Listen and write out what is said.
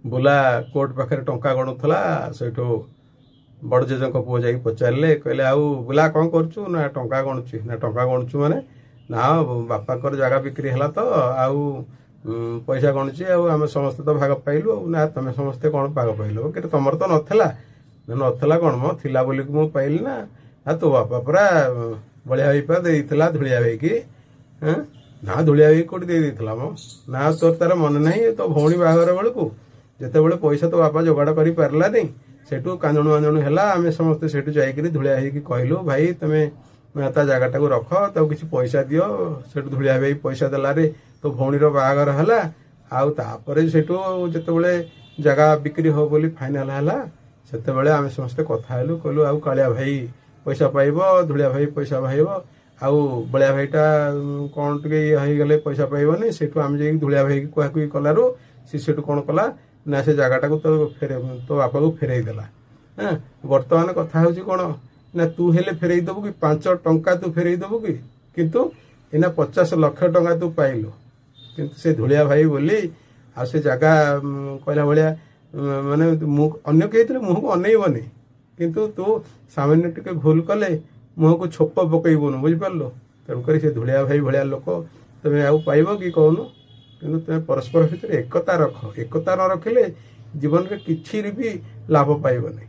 बुला कोर्ट पाखे टंका गणुला से बड़ जेज पुओ जा पचारे कहले आउ बुला कौन करुचु ना टंका गणुची ना टंका गणुचु माने ना बापा जगह बिक्री है तो आउ पैसा गणुची आम समस्ते तो भाग पाइलु ना तुम समस्ते कौन भाग पाइल कि तुम तो नथला नथला कौन मो थिला बोली मु पाइली ना तो बापा पूरा बलिया भाई पा देला धुलिया भाई की ना धुलिया भाई कौटी देला मो ना तोर तार मन नहीं तो भौणी बाहर बेलू जिते बड़े पैसा तो बापा जोगाड़ कर पारा नहीं सेठू कांदणु आंदणु है आम समस्ते सेठू जाइए धुलिया भाई कहलु भाई तुम्हें ता जगह रख तो किसी पैसा दियो सेठू धुलिया भाई पैसा देला रे तो भौणी बाहागर है आउे सेठू जिते जगह बिक्री हो बोली फाइनाल है से आम समस्ते कथा कहलु आउ कालिया भाई पैसा पाइब धुलिया भाई पैसा पाइब आउ बलिया भाईटा कौन टे गले पैसा पाइबनी सेठू आम जा धुलिया भाई कहकु कलु सी सेठू कौन कला ना से जगटा को तो तो बापा को फेरई देला। हाँ बर्तमान कथा हूँ कौन ना तू हेले फेरई देबू कि 5 टंका तू फेरई देबू कि किंतु एना 50 लाख टंका तू पाइलु किंतु से धुलिया भाई बोली आ से जगह कहला भाया माने अन्य कही मुह को अनईबनी किंतु तू सामान्य टिके भूल कले मुह को छोप पकईबुन बुझिपार तेणुक से धुलिया भाई भाया लोक तुम्हें आउ पाइब कि कहूनु किंतु तुम्हें परस्पर भितर एकता रख एकता न रखिले जीवन में किसी भी लाभ पाइबनी।